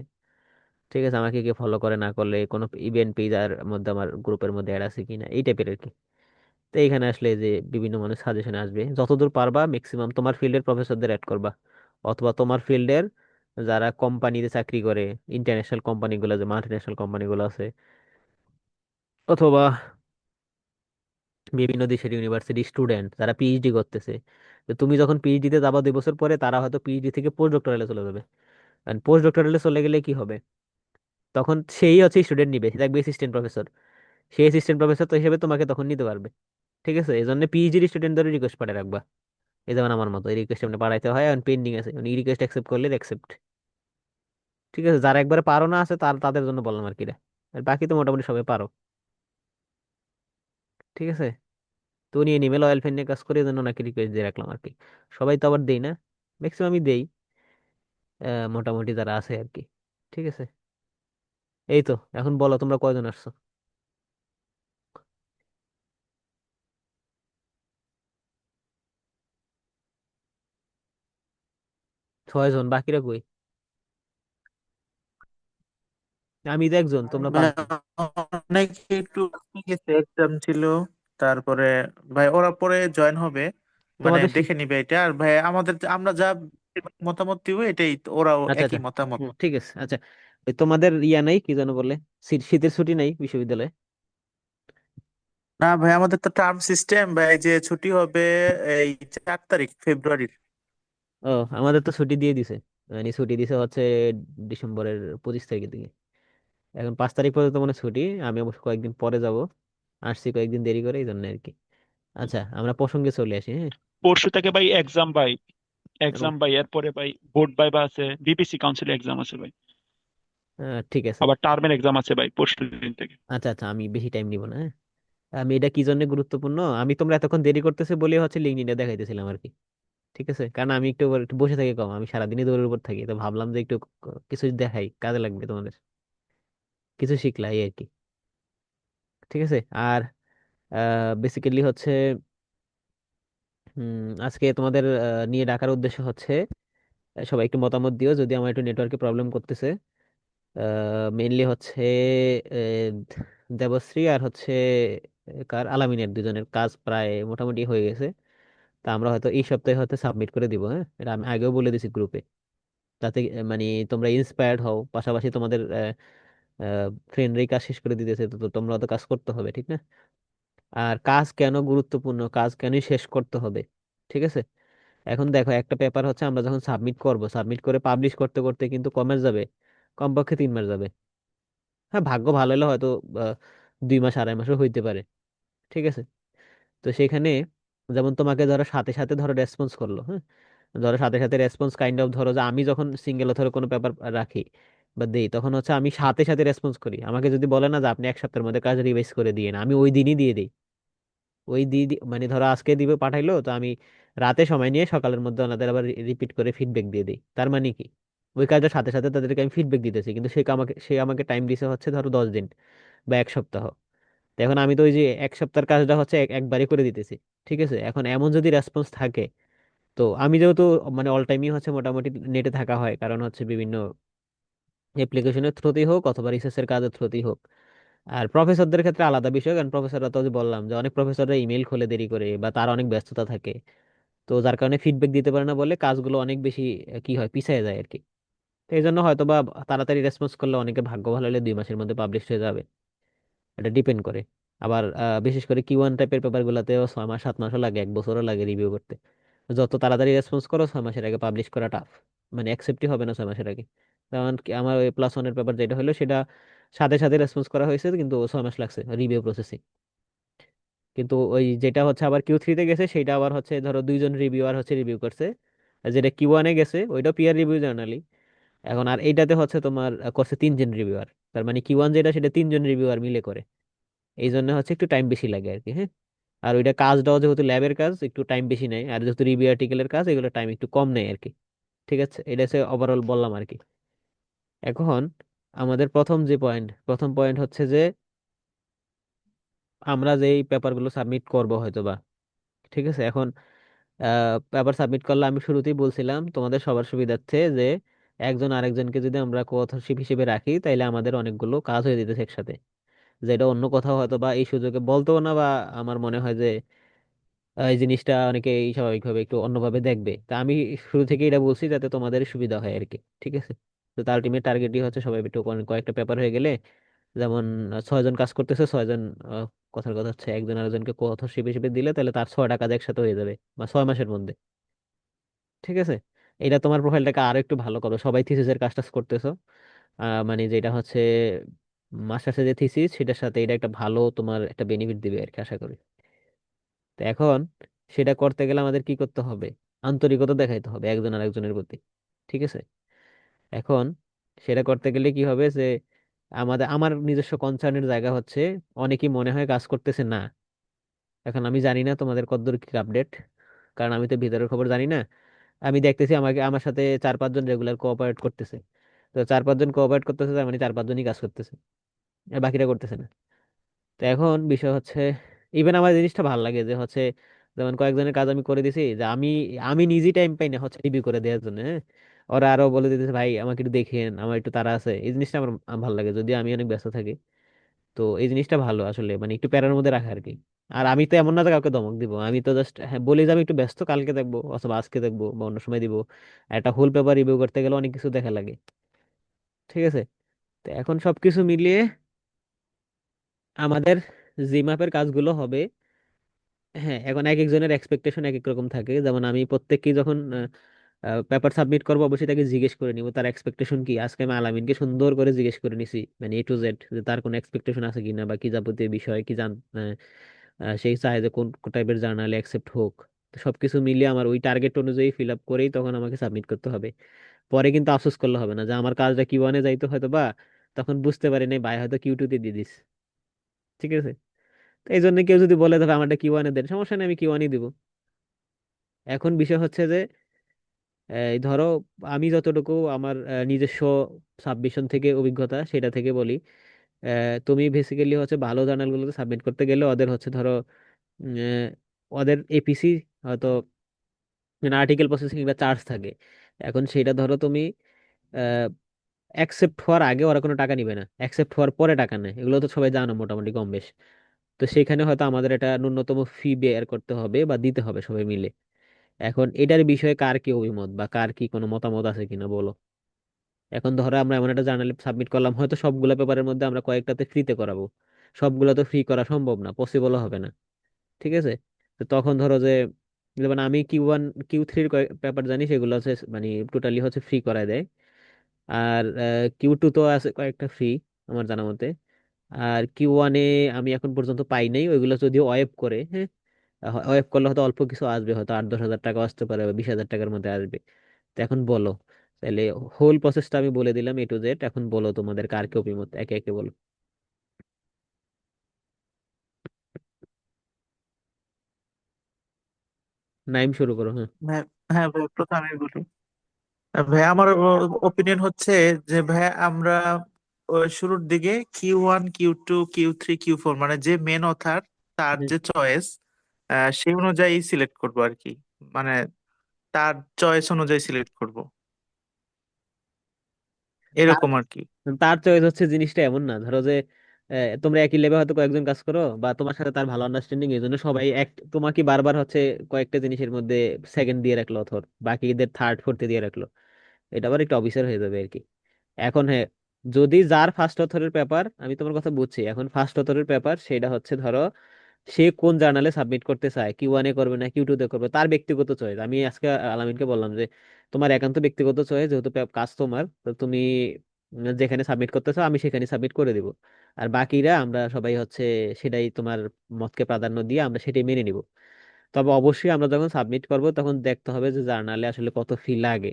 ঠিক আছে, আমাকে কে ফলো করে না করলে, কোনো ইভেন্ট পেজার মধ্যে আমার গ্রুপের মধ্যে অ্যাড আছে কিনা, এই টাইপের আর কি। তো এখানে আসলে যে বিভিন্ন মানুষ সাজেশন আসবে, যতদূর পারবা ম্যাক্সিমাম তোমার ফিল্ডের প্রফেসরদের অ্যাড করবা, অথবা তোমার ফিল্ডের যারা কোম্পানিতে চাকরি করে, ইন্টারন্যাশনাল কোম্পানিগুলো, যে মাল্টিন্যাশনাল কোম্পানিগুলো আছে, অথবা বিভিন্ন দেশের ইউনিভার্সিটি স্টুডেন্ট যারা পিএইচডি করতেছে। তো তুমি যখন পিএইচডি তে যাবা 2 বছর পরে, তারা হয়তো পিএইচডি থেকে পোস্ট ডক্টরালে চলে যাবে। কারণ পোস্ট ডক্টরালে চলে গেলে কি হবে, তখন সেই হচ্ছে স্টুডেন্ট নিবে, সে থাকবে অ্যাসিস্ট্যান্ট প্রফেসর। সেই অ্যাসিস্ট্যান্ট প্রফেসর তো হিসেবে তোমাকে তখন নিতে পারবে। ঠিক আছে, এই জন্য পিএইচডি স্টুডেন্টদের রিকোয়েস্ট পাঠিয়ে রাখবা। এই যেমন আমার মতো, এই রিকোয়েস্ট আপনি পাঠাইতে হয়, এখন পেন্ডিং আছে, উনি রিকোয়েস্ট অ্যাকসেপ্ট করলে অ্যাকসেপ্ট। ঠিক আছে, যারা একবারে পারো না আছে, তাদের জন্য বললাম আর কি রে। আর বাকি তো মোটামুটি সবাই পারো। ঠিক আছে, তো উনি এনিমেল অয়েল ফেন নিয়ে কাজ করে, এই জন্য ওনাকে রিকোয়েস্ট দিয়ে রাখলাম আর কি। সবাই তো আবার দেই না, ম্যাক্সিমামই দেই, মোটামুটি যারা আছে আর কি। ঠিক আছে, এই তো। এখন বলো তোমরা কয়জন আসছো? 6 জন, বাকিরা কই? আমি তো একজন, তোমরা ভাই 5 জন। অনেকে একটু গেছে, এক্সাম ছিল, তারপরে ভাই ওরা পরে জয়েন হবে, মানে তোমাদের দেখে নিবে এটা। আর ভাই আমাদের আমরা যা মতামত দিব এটাই ওরাও আচ্ছা একই আচ্ছা, মতামত। ঠিক আছে, আচ্ছা। ওই তোমাদের ইয়া নাই, কি যেন বলে, শীতের ছুটি নাই বিশ্ববিদ্যালয়ে? না ভাই, আমাদের তো টার্ম সিস্টেম ভাই, যে ছুটি হবে এই 4 তারিখ ফেব্রুয়ারির। ও, আমাদের তো ছুটি দিয়ে দিছে, মানে ছুটি দিছে হচ্ছে ডিসেম্বরের 25 তারিখের দিকে। এখন 5 তারিখ পর্যন্ত মানে ছুটি। আমি অবশ্য কয়েকদিন পরে যাব, আসছি কয়েকদিন দেরি করে, এই জন্য আর কি। আচ্ছা, আমরা প্রসঙ্গে চলে আসি, হ্যাঁ। পরশু থেকে ভাই এক্সাম ভাই, এখন এক্সাম ভাই, এরপরে ভাই বোর্ড ভাইবা আছে, বিপিসি কাউন্সিল এক্সাম আছে ভাই, ঠিক আছে। আবার টার্মের এক্সাম আছে ভাই পরশু দিন থেকে। আচ্ছা আচ্ছা, আমি বেশি টাইম নিব না, হ্যাঁ। আমি এটা কি জন্য গুরুত্বপূর্ণ, আমি তোমরা এতক্ষণ দেরি করতেছে বলে হচ্ছে লিঙ্কডইনে দেখাইতেছিলাম আর কি। ঠিক আছে, কারণ আমি একটু বসে থাকি কম, আমি সারাদিনই দৌড়ের উপর থাকি, তো ভাবলাম যে একটু কিছু দেখাই, কাজে লাগবে তোমাদের, কিছু শিখলাই আর কি। ঠিক আছে। আর বেসিক্যালি হচ্ছে আজকে তোমাদের নিয়ে ডাকার উদ্দেশ্য হচ্ছে, সবাই একটু মতামত দিও যদি আমার একটু নেটওয়ার্কে প্রবলেম করতেছে। মেইনলি হচ্ছে দেবশ্রী আর হচ্ছে কার, আলামিনের দুজনের কাজ প্রায় মোটামুটি হয়ে গেছে। তা আমরা হয়তো এই সপ্তাহে হয়তো সাবমিট করে দিব, হ্যাঁ, এটা আমি আগেও বলে দিছি গ্রুপে, যাতে মানে তোমরা ইন্সপায়ার্ড হও, পাশাপাশি তোমাদের ফ্রেন্ডরাই কাজ শেষ করে দিতেছে, তো তোমরা তো কাজ করতে হবে, ঠিক না? আর কাজ কেন গুরুত্বপূর্ণ, কাজ কেনই শেষ করতে হবে, ঠিক আছে। এখন দেখো, একটা পেপার হচ্ছে আমরা যখন সাবমিট করব, সাবমিট করে পাবলিশ করতে করতে কিন্তু কমে যাবে, কমপক্ষে 3 মাস যাবে। হ্যাঁ, ভাগ্য ভালো হলে হয়তো আহ, 2 মাস 2.5 মাসও হইতে পারে। ঠিক আছে, তো সেখানে যেমন তোমাকে ধরো সাথে সাথে ধরো রেসপন্স করলো, হ্যাঁ, ধরো সাথে সাথে রেসপন্স কাইন্ড অফ, ধরো যে আমি যখন সিঙ্গেল ধরো কোনো পেপার রাখি বা দেই, তখন হচ্ছে আমি সাথে সাথে রেসপন্স করি। আমাকে যদি বলে না যে আপনি 1 সপ্তাহের মধ্যে কাজ রিভাইজ করে দিয়ে, আমি ওই দিনই দিয়ে দিই। ওই মানে ধরো আজকে দিবে পাঠাইলো, তো আমি রাতে সময় নিয়ে সকালের মধ্যে ওনাদের আবার রিপিট করে ফিডব্যাক দিয়ে দিই। তার মানে কি, ওই কাজটার সাথে সাথে তাদেরকে আমি ফিডব্যাক দিতেছি, কিন্তু সে আমাকে টাইম দিছে হচ্ছে ধরো 10 দিন বা 1 সপ্তাহ। তো এখন আমি তো ওই যে 1 সপ্তাহের কাজটা হচ্ছে একবারই করে দিতেছি। ঠিক আছে, এখন এমন যদি রেসপন্স থাকে, তো আমি যেহেতু মানে অল টাইমই হচ্ছে মোটামুটি নেটে থাকা হয়, কারণ হচ্ছে বিভিন্ন অ্যাপ্লিকেশনের থ্রুতেই হোক অথবা রিসার্চের কাজের থ্রুতেই হোক। আর প্রফেসরদের ক্ষেত্রে আলাদা বিষয়, কারণ প্রফেসররা তো যে বললাম যে অনেক প্রফেসররা ইমেল খুলে দেরি করে বা তার অনেক ব্যস্ততা থাকে, তো যার কারণে ফিডব্যাক দিতে পারে না বলে কাজগুলো অনেক বেশি কি হয়, পিছিয়ে যায় আর কি। তো এই জন্য হয়তো বা তাড়াতাড়ি রেসপন্স করলে, অনেকে ভাগ্য ভালো হলে 2 মাসের মধ্যে পাবলিশ হয়ে যাবে, এটা ডিপেন্ড করে। আবার বিশেষ করে Q1 টাইপের পেপার গুলাতেও 6 মাস 7 মাসও লাগে, 1 বছরও লাগে রিভিউ করতে। যত তাড়াতাড়ি রেসপন্স করো, 6 মাসের আগে পাবলিশ করা টাফ, মানে অ্যাকসেপ্টই হবে না 6 মাসের আগে। কারণ কি, আমার ওই +1-এর পেপার যেটা হলো সেটা সাথে সাথে রেসপন্স করা হয়েছে, কিন্তু 6 মাস লাগছে রিভিউ প্রসেসিং। কিন্তু ওই যেটা হচ্ছে আবার Q3-তে গেছে, সেটা আবার হচ্ছে ধরো 2 জন রিভিউয়ার হচ্ছে রিভিউ করছে। আর যেটা Q1-এ গেছে ওইটা পিয়ার রিভিউ জার্নালি। এখন আর এইটাতে হচ্ছে তোমার করছে 3 জন রিভিউয়ার। তার মানে Q1 যেটা, সেটা 3 জন রিভিউয়ার মিলে করে। এই জন্য হচ্ছে একটু টাইম বেশি লাগে আর কি, হ্যাঁ। আর ওইটা কাজটাও যেহেতু ল্যাবের কাজ একটু টাইম বেশি নেয়, আর যেহেতু রিভিউ আর্টিকেলের কাজ এগুলো টাইম একটু কম নেয় আর কি। ঠিক আছে, এটা হচ্ছে ওভারঅল বললাম আর কি। এখন আমাদের প্রথম পয়েন্ট হচ্ছে যে আমরা যেই পেপারগুলো সাবমিট করব হয়তো বা, ঠিক আছে, এখন পেপার সাবমিট করলে আমি শুরুতেই বলছিলাম তোমাদের সবার সুবিধার্থে যে একজন আরেকজনকে যদি আমরা কোঅথরশিপ হিসেবে রাখি তাইলে আমাদের অনেকগুলো কাজ হয়ে যেতেছে একসাথে, যেটা অন্য কোথাও হয়তো বা এই সুযোগে বলতেও না, বা আমার মনে হয় যে এই জিনিসটা অনেকে স্বাভাবিকভাবে একটু অন্যভাবে দেখবে। তা আমি শুরু থেকে এটা বলছি যাতে তোমাদের সুবিধা হয় আর কি। ঠিক আছে, তো তার আলটিমেট টার্গেটই হচ্ছে সবাই একটু কয়েকটা পেপার হয়ে গেলে, যেমন 6 জন কাজ করতেছে, 6 জন কথার কথা হচ্ছে একজন আরেকজনকে কোঅথরশিপ হিসেবে দিলে তাহলে তার 6টা কাজ একসাথে হয়ে যাবে বা 6 মাসের মধ্যে। ঠিক আছে, এটা তোমার প্রোফাইলটাকে আরো একটু ভালো করবে, সবাই থিসিসের কাজটা করতেছো, মানে যেটা হচ্ছে মাস্টার্সে যে থিসিস সেটার সাথে এটা একটা ভালো তোমার একটা বেনিফিট দিবে আর কি, আশা করি। তো এখন সেটা করতে গেলে আমাদের কি করতে হবে? আন্তরিকতা দেখাইতে হবে একজন আরেকজনের প্রতি। ঠিক আছে, এখন সেটা করতে গেলে কি হবে যে আমার নিজস্ব কনসার্নের জায়গা হচ্ছে অনেকেই মনে হয় কাজ করতেছে না। এখন আমি জানি না তোমাদের কতদূর কি আপডেট, কারণ আমি তো ভিতরের খবর জানি না। আমি দেখতেছি আমার সাথে 4-5 জন রেগুলার কোঅপারেট করতেছে। তো 4-5 জন কোঅপারেট করতেছে, তার মানে 4-5 জনই কাজ করতেছে, আর বাকিরা করতেছে না। তো এখন বিষয় হচ্ছে, ইভেন আমার জিনিসটা ভালো লাগে যে হচ্ছে যেমন কয়েকজনের কাজ আমি করে দিছি, যে আমি আমি নিজে টাইম পাই না হচ্ছে রিভিউ করে দেওয়ার জন্য, হ্যাঁ। ওরা আরো বলে দিতেছে ভাই আমাকে একটু দেখেন, আমার একটু তাড়া আছে। এই জিনিসটা আমার ভালো লাগে, যদি আমি অনেক ব্যস্ত থাকি। তো এই জিনিসটা ভালো আসলে, মানে একটু প্যারার মধ্যে রাখা আর কি। আর আমি তো এমন না যে কাউকে ধমক দিব, আমি তো জাস্ট হ্যাঁ বলি যে আমি একটু ব্যস্ত, কালকে দেখবো অথবা আজকে দেখবো বা অন্য সময় দিব। একটা হোল পেপার রিভিউ করতে গেলে অনেক কিছু দেখা লাগে। ঠিক আছে, তো এখন সবকিছু মিলিয়ে আমাদের জিমাপের কাজগুলো হবে। হ্যাঁ, এখন এক একজনের এক্সপেকটেশন এক এক রকম থাকে, যেমন আমি প্রত্যেককেই যখন পেপার সাবমিট করবো অবশ্যই তাকে জিজ্ঞেস করে নিব তার এক্সপেকটেশন কি। আজকে আমি আলামিনকে সুন্দর করে জিজ্ঞেস করে নিছি, মানে A to Z, যে তার কোনো এক্সপেকটেশন আছে কিনা বা কি যাবতীয় বিষয় কি সেই চায় যে কোন টাইপের জার্নালে অ্যাকসেপ্ট হোক। তো সবকিছু মিলিয়ে আমার ওই টার্গেট অনুযায়ী ফিল আপ করেই তখন আমাকে সাবমিট করতে হবে। পরে কিন্তু আফসোস করলে হবে না যে আমার কাজটা Q1-এ যাইতো হয়তো বা, তখন বুঝতে পারি নাই ভাই হয়তো Q2-তে দিয়ে দিস। ঠিক আছে, তো এই জন্য কেউ যদি বলে তবে আমারটা Q1-এ দেন, সমস্যা নেই, আমি Q1-ই দিব। এখন বিষয় হচ্ছে যে এই ধরো আমি যতটুকু আমার নিজস্ব সাবমিশন থেকে অভিজ্ঞতা সেটা থেকে বলি, তুমি বেসিক্যালি হচ্ছে ভালো জার্নালগুলোতে সাবমিট করতে গেলে ওদের হচ্ছে ধরো ওদের এপিসি হয়তো মানে আর্টিকেল প্রসেসিং একটা চার্জ থাকে। এখন সেটা ধরো তুমি অ্যাকসেপ্ট হওয়ার আগে ওরা কোনো টাকা নিবে না, অ্যাকসেপ্ট হওয়ার পরে টাকা নেয়, এগুলো তো সবাই জানো মোটামুটি কম বেশ। তো সেখানে হয়তো আমাদের এটা ন্যূনতম ফি বেয়ার করতে হবে বা দিতে হবে সবাই মিলে। এখন এটার বিষয়ে কার কি অভিমত বা কার কি কোনো মতামত আছে কিনা বলো। এখন ধরো আমরা এমন একটা জার্নালে সাবমিট করলাম, হয়তো সবগুলো পেপারের মধ্যে আমরা কয়েকটাতে ফ্রিতে করাবো, সবগুলো তো ফ্রি করা সম্ভব না, পসিবলও হবে না। ঠিক আছে, তো তখন ধরো যে যেমন আমি Q3-র পেপার জানি সেগুলো হচ্ছে মানে টোটালি হচ্ছে ফ্রি করায় দেয়। আর Q2 তো আছে কয়েকটা ফ্রি আমার জানা মতে। আর Q1-এ আমি এখন পর্যন্ত পাই নাই, ওইগুলো যদিও ওয়েব করে, হ্যাঁ, ওয়েব করলে হয়তো অল্প কিছু আসবে, হয়তো 8-10 হাজার টাকা আসতে পারে বা 20 হাজার টাকার মধ্যে আসবে। তো এখন বলো, তাহলে হোল প্রসেসটা আমি বলে দিলাম A to Z, এখন বলো তোমাদের কার কি অভিমত, একে একে বলো। নাইম শুরু করো, হ্যাঁ। হ্যাঁ, হ্যাঁ ভাই, প্রথমে আমি বলি। ভাই আমার ওপিনিয়ন হচ্ছে যে ভাই আমরা ওই শুরুর দিকে Q1, Q2, Q3, Q4 মানে যে মেন অথার তার হুম। যে চয়েস, সেই অনুযায়ী সিলেক্ট করবো আর কি। মানে তার চয়েস অনুযায়ী সিলেক্ট করব, তার এরকম আর কি। তার চয়েস হচ্ছে জিনিসটা এমন না, ধরো যে তোমরা একই লেভেলে হয়তো কয়েকজন কাজ করো বা তোমার সাথে তার ভালো আন্ডারস্ট্যান্ডিং, এই জন্য সবাই এক তোমাকে বারবার হচ্ছে কয়েকটা জিনিসের মধ্যে সেকেন্ড দিয়ে রাখলো, অথর বাকিদের থার্ড 4th-এ দিয়ে রাখলো। এটা আবার একটা অফিসার হয়ে যাবে আর কি। এখন হ্যাঁ, যদি যার ফার্স্ট অথরের পেপার, আমি তোমার কথা বুঝছি, এখন ফার্স্ট অথরের পেপার সেটা হচ্ছে ধরো সে কোন জার্নালে সাবমিট করতে চায়, Q1-এ করবে না Q2-তে করবে, তার ব্যক্তিগত চয়েস। আমি আজকে আলামিনকে বললাম যে তোমার একান্ত ব্যক্তিগত চয়েস, যেহেতু কাজ তোমার, তো তুমি যেখানে সাবমিট করতে চাও আমি সেখানে সাবমিট করে দিব। আর বাকিরা আমরা সবাই হচ্ছে সেটাই তোমার মতকে প্রাধান্য দিয়ে আমরা সেটাই মেনে নিব। তবে অবশ্যই আমরা যখন সাবমিট করব তখন দেখতে হবে যে জার্নালে আসলে কত ফি লাগে।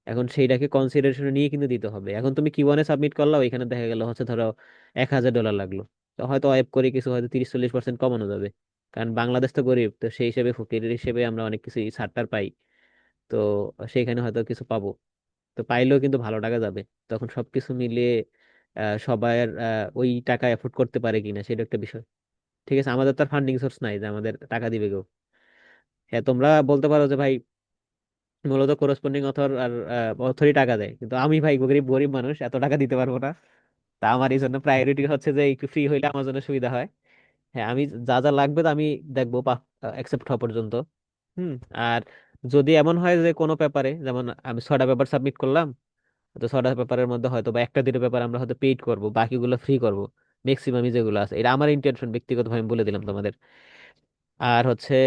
এখন সেইটাকে কনসিডারেশনে নিয়ে কিন্তু দিতে হবে। এখন তুমি Q1-এ সাবমিট করলা, ওইখানে দেখা গেল হচ্ছে ধরো $1,000 লাগলো, তো হয়তো ওয়েব করে কিছু হয়তো 30-40% কমানো যাবে। কারণ বাংলাদেশ তো গরিব, তো সেই হিসেবে ফকির হিসেবে আমরা অনেক কিছু ছাড়টার পাই। তো সেইখানে হয়তো কিছু পাবো। তো পাইলেও কিন্তু ভালো টাকা যাবে। তখন সবকিছু মিলিয়ে সবাই ওই টাকা এফোর্ড করতে পারে কিনা সেটা একটা বিষয়। ঠিক আছে, আমাদের তো আর ফান্ডিং সোর্স নাই যে আমাদের টাকা দিবে কেউ। হ্যাঁ, তোমরা বলতে পারো যে ভাই মূলত করসপন্ডিং অথর আর অথরই টাকা দেয়, কিন্তু আমি ভাই গরিব গরিব মানুষ, এত টাকা দিতে পারবো না। তা আমার এই জন্য প্রায়োরিটি হচ্ছে যে একটু ফ্রি হইলে আমার জন্য সুবিধা হয়। হ্যাঁ, আমি যা যা লাগবে তো আমি দেখবো অ্যাকসেপ্ট হওয়া পর্যন্ত। হুম। আর যদি এমন হয় যে কোনো পেপারে, যেমন আমি 6টা পেপার সাবমিট করলাম, তো 6টা পেপারের মধ্যে হয়তো বা একটা দুটো পেপার আমরা হয়তো পেইড করবো, বাকিগুলো ফ্রি করবো। ম্যাক্সিমামই যেগুলো আছে, এটা আমার ইন্টেনশন, ব্যক্তিগতভাবে আমি বলে দিলাম তোমাদের। আর হচ্ছে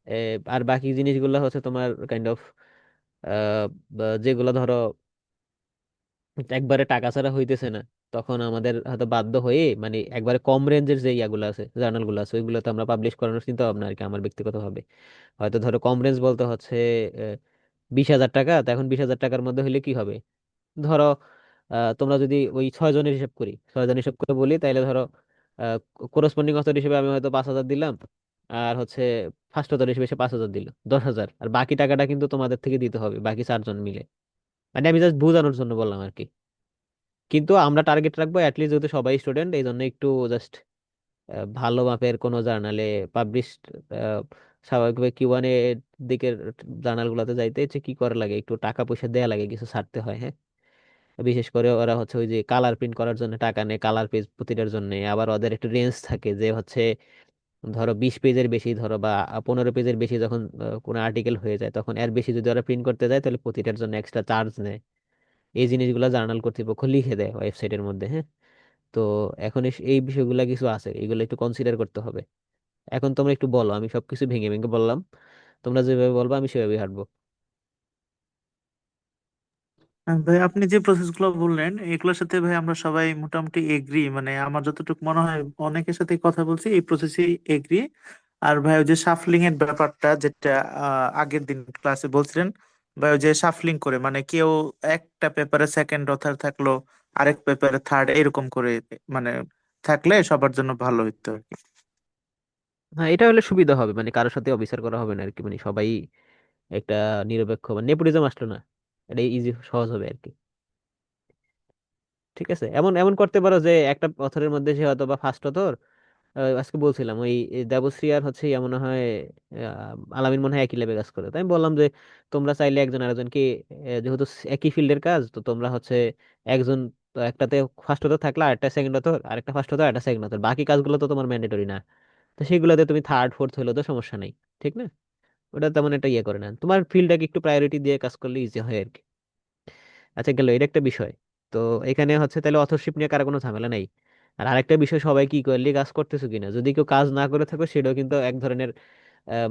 এ, আর বাকি জিনিসগুলো হচ্ছে তোমার কাইন্ড অফ যেগুলো ধরো একবারে টাকা ছাড়া হইতেছে না, তখন আমাদের হয়তো বাধ্য হয়ে মানে একবারে কম রেঞ্জের যে ইয়াগুলো আছে, জার্নাল গুলো আছে, ওইগুলো তো আমরা পাবলিশ করানোর চিন্তা ভাবনা আর কি আমার ব্যক্তিগত ভাবে। হয়তো ধরো কম রেঞ্জ বলতে হচ্ছে 20,000 টাকা। তো এখন 20,000 টাকার মধ্যে হলে কি হবে, ধরো তোমরা যদি ওই 6 জনের হিসাব করি, 6 জন হিসাব করে বলি, তাইলে ধরো করসপন্ডিং অথর হিসেবে আমি হয়তো 5,000 দিলাম, আর হচ্ছে ফার্স্ট অথর হিসেবে সে 5,000 দিল, 10,000, আর বাকি টাকাটা কিন্তু তোমাদের থেকে দিতে হবে বাকি 4 জন মিলে। মানে আমি জাস্ট বোঝানোর জন্য বললাম আর কি। কিন্তু আমরা টার্গেট রাখবো অ্যাটলিস্ট, যেহেতু সবাই স্টুডেন্ট, এই জন্য একটু জাস্ট ভালো মাপের কোনো জার্নালে পাবলিশড, স্বাভাবিকভাবে Q1 এর দিকের জার্নাল গুলোতে যাইতে হচ্ছে কি করা লাগে, একটু টাকা পয়সা দেয়া লাগে, কিছু ছাড়তে হয়। হ্যাঁ, বিশেষ করে ওরা হচ্ছে ওই যে কালার প্রিন্ট করার জন্য টাকা নেয়, কালার পেজ প্রতিটার জন্য। আবার ওদের একটা রেঞ্জ থাকে যে হচ্ছে ধরো 20 পেজের বেশি, ধরো বা 15 পেজের বেশি যখন কোনো আর্টিকেল হয়ে যায়, তখন এর বেশি যদি ওরা প্রিন্ট করতে যায় তাহলে প্রতিটার জন্য এক্সট্রা চার্জ নেয়। এই জিনিসগুলো জার্নাল কর্তৃপক্ষ লিখে দেয় ওয়েবসাইটের মধ্যে। হ্যাঁ। তো এখন এই বিষয়গুলো কিছু আছে, এগুলো একটু কনসিডার করতে হবে। এখন তোমরা একটু বলো, আমি সবকিছু ভেঙে ভেঙে বললাম, তোমরা যেভাবে বলবো আমি সেভাবেই হাঁটবো। ভাই আপনি যে প্রসেস গুলো বললেন এগুলোর সাথে ভাই আমরা সবাই মোটামুটি এগ্রি, মানে আমার যতটুকু মনে হয় অনেকের সাথে কথা বলছি এই প্রসেসে এগ্রি। আর ভাই ওই যে শাফলিং এর ব্যাপারটা যেটা আগের দিন ক্লাসে বলছিলেন, ভাই ওই যে শাফলিং করে মানে কেউ একটা পেপারে সেকেন্ড অথার থাকলো, আরেক পেপারে থার্ড, এরকম করে মানে থাকলে সবার জন্য ভালো হইতো আর কি। হ্যাঁ, এটা হলে সুবিধা হবে, মানে কারোর সাথে অবিচার করা হবে না আর কি, মানে সবাই একটা নিরপেক্ষ, মানে নেপোটিজম আসলো না, এটা ইজি সহজ হবে আর কি। ঠিক আছে, এমন এমন করতে পারো যে একটা অথরের মধ্যে সে হয়তো বা ফার্স্ট অথর, আজকে বলছিলাম ওই দেবশ্রী আর হচ্ছে ইয়া মনে হয় আলামিন মনে হয় একই ল্যাবে কাজ করে, তাই আমি বললাম যে তোমরা চাইলে একজন আরেকজনকে যেহেতু একই ফিল্ডের কাজ, তো তোমরা হচ্ছে একজন একটাতে ফার্স্ট অথর থাকলে আরেকটা সেকেন্ড অথর, আরেকটা ফার্স্ট অথর, আরেকটা সেকেন্ড অথর, বাকি কাজগুলো তো তোমার ম্যান্ডেটরি না। তো সেগুলোতে তুমি থার্ড ফোর্থ হলেও তো সমস্যা নাই। ঠিক না? ওটা তেমন একটা ইয়ে করে না, তোমার ফিল্ডটাকে একটু প্রায়োরিটি দিয়ে কাজ করলে ইজি হয় আর কি। আচ্ছা, গেল এটা একটা বিষয়। তো এখানে হচ্ছে তাহলে অথরশিপ নিয়ে কারো কোনো ঝামেলা নাই। আর আরেকটা বিষয়, সবাই কি করলি কাজ করতেছো কিনা, যদি কেউ কাজ না করে থাকো সেটাও কিন্তু এক ধরনের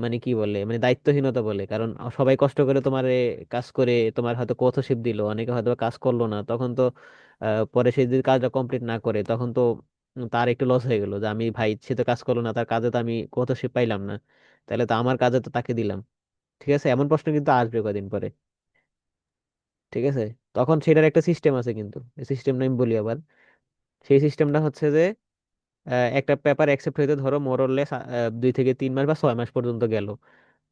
মানে কি বলে, মানে দায়িত্বহীনতা বলে। কারণ সবাই কষ্ট করে তোমার কাজ করে তোমার হয়তো কথোশিপ দিল, অনেকে হয়তো বা কাজ করলো না, তখন তো পরে সে যদি কাজটা কমপ্লিট না করে তখন তো তার একটু লস হয়ে গেল, যে আমি ভাই সে তো কাজ করলো না, তার কাজে তো আমি কথোশিপ পাইলাম না, তাহলে তো আমার কাজে তো তাকে দিলাম। ঠিক আছে, এমন প্রশ্ন কিন্তু আসবে কদিন পরে। ঠিক আছে, তখন সেটার একটা সিস্টেম আছে, কিন্তু সিস্টেম আমি বলি আবার। সেই সিস্টেমটা হচ্ছে যে একটা পেপার অ্যাকসেপ্ট হইতে ধরো মোরলেস 2 থেকে 3 মাস বা 6 মাস পর্যন্ত গেল।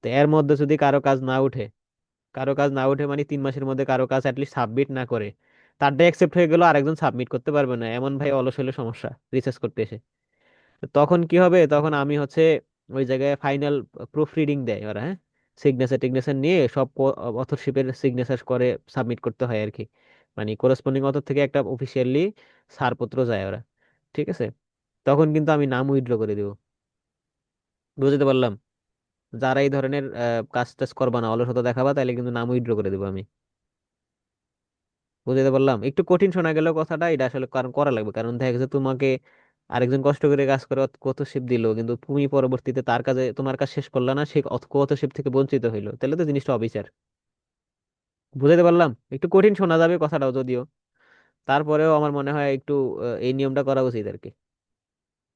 তো এর মধ্যে যদি কারো কাজ না উঠে, কারো কাজ না উঠে মানে 3 মাসের মধ্যে কারো কাজ অ্যাটলিস্ট সাবমিট না করে, তারটা অ্যাকসেপ্ট হয়ে গেল, আরেকজন সাবমিট করতে পারবে না, এমন ভাই অলস হলে সমস্যা রিসার্চ করতে এসে। তো তখন কি হবে, তখন আমি হচ্ছে ওই জায়গায় ফাইনাল প্রুফ রিডিং দেয় ওরা। হ্যাঁ, সিগনেচার টিগনেচার নিয়ে সব অথরশিপের সিগনেচার করে সাবমিট করতে হয় আর কি। মানে করেসপন্ডিং অথর থেকে একটা অফিসিয়ালি ছাড়পত্র যায় ওরা। ঠিক আছে, তখন কিন্তু আমি নাম উইথড্র করে দিব। বুঝতে পারলাম? যারা এই ধরনের কাজ টাজ করবা না, অলসতা দেখাবা, তাহলে কিন্তু নাম উইথড্র করে দেবো আমি। বুঝতে পারলাম? একটু কঠিন শোনা গেল কথাটা, এটা আসলে কারণ করা লাগবে, কারণ দেখা গেছে তোমাকে আরেকজন কষ্ট করে কাজ করে কত শিপ দিল, কিন্তু তুমি পরবর্তীতে তার কাজে তোমার কাজ শেষ করলা না, সে কত শিপ থেকে বঞ্চিত হইলো, তাহলে তো জিনিসটা অবিচার। বুঝতে পারলাম? একটু কঠিন শোনা যাবে কথাটাও যদিও, তারপরেও আমার মনে হয় একটু এই নিয়মটা করা উচিত আর কি।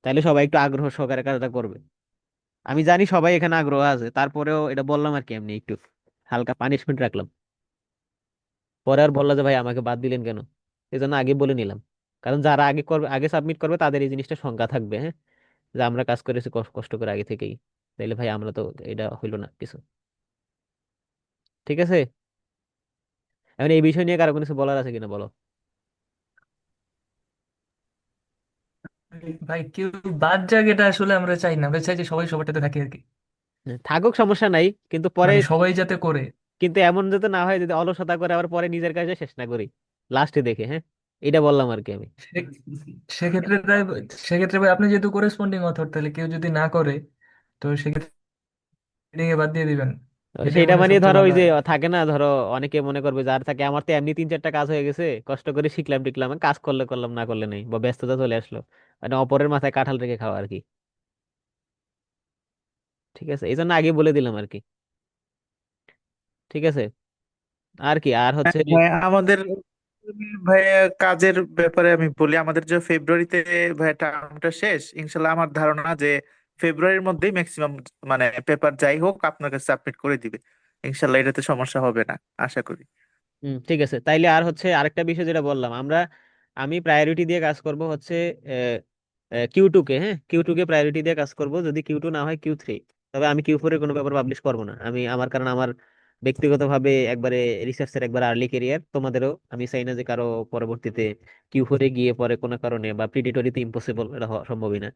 তাহলে সবাই একটু আগ্রহ সহকারে কাজটা করবে। আমি জানি সবাই এখানে আগ্রহ আছে, তারপরেও এটা বললাম আর কি, এমনি একটু হালকা পানিশমেন্ট রাখলাম। পরে আর বললো যে ভাই আমাকে বাদ দিলেন কেন, এই জন্য আগে বলে নিলাম। কারণ যারা আগে করবে, আগে সাবমিট করবে, তাদের এই জিনিসটা শঙ্কা থাকবে। হ্যাঁ, যে আমরা কাজ করেছি কষ্ট করে আগে থেকেই, তাইলে ভাই আমরা তো, এটা হইলো না কিছু। ঠিক আছে, এখন এই বিষয় নিয়ে কারো কোনো কিছু বলার আছে কিনা বলো। ভাই কেউ বাদ যাক এটা আসলে আমরা চাই না, আমরা চাই যে সবাই সবারটাতে থাকে আর কি। থাকুক সমস্যা নাই, কিন্তু পরে, মানে সবাই যাতে করে। কিন্তু এমন যাতে না হয় যদি অলসতা করে আবার পরে নিজের কাজে শেষ না করি লাস্টে দেখে, হ্যাঁ, এটা বললাম আর কি আমি। সে- সেক্ষেত্রে তাই, সেক্ষেত্রে ভাই আপনি যেহেতু করেসপন্ডিং অথর, তাহলে কেউ যদি না করে তো সেক্ষেত্রে reading এ বাদ দিয়ে দিবেন। এটাই সেইটা মনে হয় মানে সবচেয়ে ধরো ওই ভালো যে হয়। থাকে না, ধরো অনেকে মনে করবে যার থাকে আমার তো এমনি 3-4টা কাজ হয়ে গেছে, কষ্ট করে শিখলাম টিকলাম, কাজ করলে করলাম, না করলে নেই, বা ব্যস্ততা চলে আসলো, মানে অপরের মাথায় কাঁঠাল রেখে খাওয়া আর কি। ঠিক আছে, এই জন্য আগে বলে দিলাম আর কি। ঠিক আছে, আর কি আর হচ্ছে। ভাই আমাদের ভাই কাজের ব্যাপারে আমি বলি, আমাদের যে ফেব্রুয়ারিতে ভাই টার্মটা শেষ, ইনশাল্লাহ আমার ধারণা যে ফেব্রুয়ারির মধ্যেই ম্যাক্সিমাম মানে পেপার যাই হোক আপনার কাছে সাবমিট করে দিবে। ইনশাল্লাহ এটাতে সমস্যা হবে না আশা করি। ঠিক আছে, তাইলে আর হচ্ছে আরেকটা বিষয় যেটা বললাম আমরা, আমি প্রায়োরিটি দিয়ে কাজ করব হচ্ছে কিউ টু কে, হ্যাঁ, কিউ 2 কে প্রায়োরিটি দিয়ে কাজ করব, যদি কিউ 2 না হয় কিউ 3। তবে আমি কিউ 4 এর কোনো পেপার পাবলিশ করবো না আমি, আমার কারণ আমার ব্যক্তিগতভাবে একবারে রিসার্চের একবার আর্লি কেরিয়ার, তোমাদেরও আমি চাই না যে কারো পরবর্তীতে কিউ 4 গিয়ে পরে কোনো কারণে, বা প্রিডিটরিতে ইম্পসিবল, এটা হওয়া সম্ভবই না।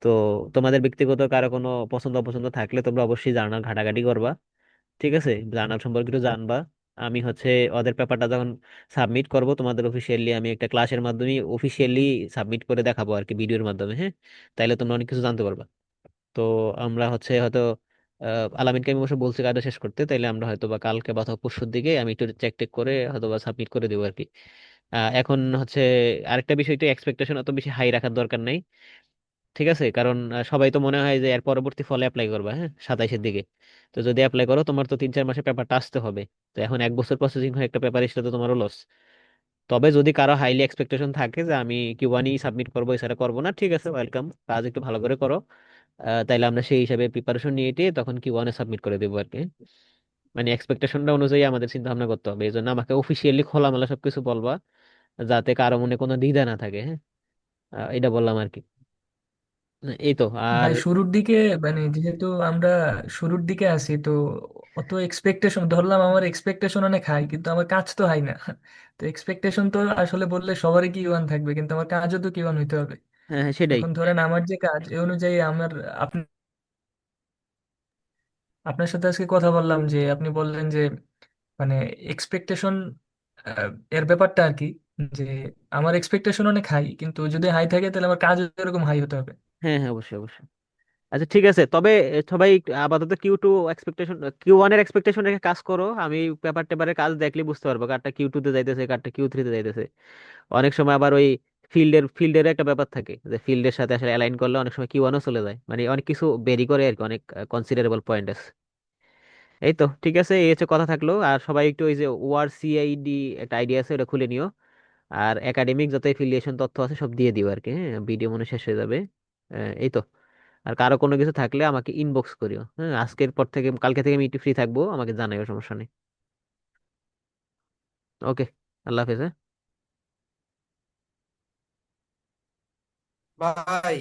তো তোমাদের ব্যক্তিগত কারো কোনো পছন্দ অপছন্দ থাকলে তোমরা অবশ্যই জার্নাল ঘাটাঘাটি করবা। ঠিক আছে, জার্নাল সম্পর্কে একটু জানবা। আমি হচ্ছে ওদের পেপারটা যখন সাবমিট করব তোমাদের অফিসিয়ালি, আমি একটা ক্লাসের মাধ্যমে অফিসিয়ালি সাবমিট করে দেখাবো আর কি, ভিডিওর মাধ্যমে, হ্যাঁ। তাইলে তোমরা অনেক কিছু জানতে পারবা। তো আমরা হচ্ছে হয়তো আলামিনকে আমি অবশ্য বলছি কাজটা শেষ করতে, তাইলে আমরা হয়তো বা কালকে বা পরশুর দিকে আমি একটু চেক টেক করে হয়তো বা সাবমিট করে দেবো আর কি। এখন হচ্ছে আরেকটা বিষয়, তো এক্সপেকটেশন অত বেশি হাই রাখার দরকার নাই। ঠিক আছে, কারণ সবাই তো মনে হয় যে এর পরবর্তী ফলে অ্যাপ্লাই করবা, হ্যাঁ, 27-এর দিকে। তো যদি অ্যাপ্লাই করো তোমার তো 3-4 মাসে পেপারটা আসতে হবে। তো এখন 1 বছর প্রসেসিং হয়ে একটা পেপার আসলে তো তোমারও লস। তবে যদি কারো হাইলি এক্সপেকটেশন থাকে যে আমি কিউ 1 সাবমিট করবো, এছাড়া করবো না, ঠিক আছে, ওয়েলকাম, কাজ একটু ভালো করে করো। তাইলে আমরা সেই হিসাবে প্রিপারেশন নিয়ে টিয়ে তখন কিউ 1 সাবমিট করে দেবো আর কি। মানে এক্সপেকটেশনটা অনুযায়ী আমাদের চিন্তা ভাবনা করতে হবে, এই জন্য আমাকে অফিসিয়ালি খোলামেলা সবকিছু বলবা, যাতে কারো মনে কোনো দ্বিধা না থাকে, হ্যাঁ। এটা বললাম আর কি। এই তো আর। ভাই শুরুর দিকে, মানে যেহেতু আমরা শুরুর দিকে আছি তো অত এক্সপেকটেশন, ধরলাম আমার এক্সপেকটেশন অনেক হাই কিন্তু আমার কাজ তো হাই না। তো এক্সপেকটেশন তো আসলে বললে সবারই কি ওয়ান থাকবে, কিন্তু আমার কাজও তো কি ওয়ান হইতে হবে। হ্যাঁ হ্যাঁ, সেটাই। এখন ধরেন আমার যে কাজ এই অনুযায়ী আমার, আপনার সাথে আজকে কথা বললাম যে আপনি বললেন যে মানে এক্সপেকটেশন এর ব্যাপারটা আর কি, যে আমার এক্সপেকটেশন অনেক হাই কিন্তু যদি হাই থাকে তাহলে আমার কাজ এরকম হাই হতে হবে। হ্যাঁ হ্যাঁ, অবশ্যই অবশ্যই। আচ্ছা ঠিক আছে, তবে সবাই আপাতত কিউ 2 এক্সপেকটেশন, কিউ 1 এক্সপেকটেশন রেখে কাজ করো। আমি পেপার টেপারের কাজ দেখলে বুঝতে পারবো কারটা কিউ 2 তে যাইতেছে, কারটা কিউ 3 তে যাইতেছে। অনেক সময় আবার ওই ফিল্ডের একটা ব্যাপার থাকে, যে ফিল্ডের সাথে আসলে অ্যালাইন করলে অনেক সময় কিউ 1ও চলে যায়, মানে অনেক কিছু বেরি করে আর কি, অনেক কনসিডারেবল পয়েন্ট আছে। এই তো ঠিক আছে, এই হচ্ছে কথা থাকলো। আর সবাই একটু ওই যে ORCID একটা আইডিয়া আছে, ওটা খুলে নিও। আর একাডেমিক যত এফিলিয়েশন তথ্য আছে সব দিয়ে দিও আর কি, হ্যাঁ, ভিডিও মনে শেষ হয়ে যাবে। এই তো। আর কারো কোনো কিছু থাকলে আমাকে ইনবক্স করিও, হ্যাঁ, আজকের পর থেকে কালকে থেকে আমি একটু ফ্রি থাকবো, আমাকে জানাইও, সমস্যা নেই। ওকে, আল্লাহ হাফেজ, হ্যাঁ। ভাই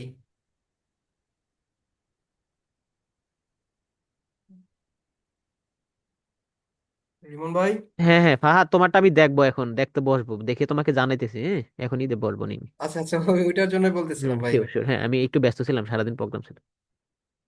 রিমন ভাই। হ্যাঁ হ্যাঁ ফাহাদ, তোমারটা আমি দেখবো, এখন দেখতে বসবো, দেখে তোমাকে জানাইতেছি, হ্যাঁ, এখনই বলবো নি। আচ্ছা আচ্ছা, ওইটার জন্য বলতেছিলাম ভাই। শিওর শিওর, হ্যাঁ, আমি একটু ব্যস্ত ছিলাম, সারাদিন প্রোগ্রাম ছিল।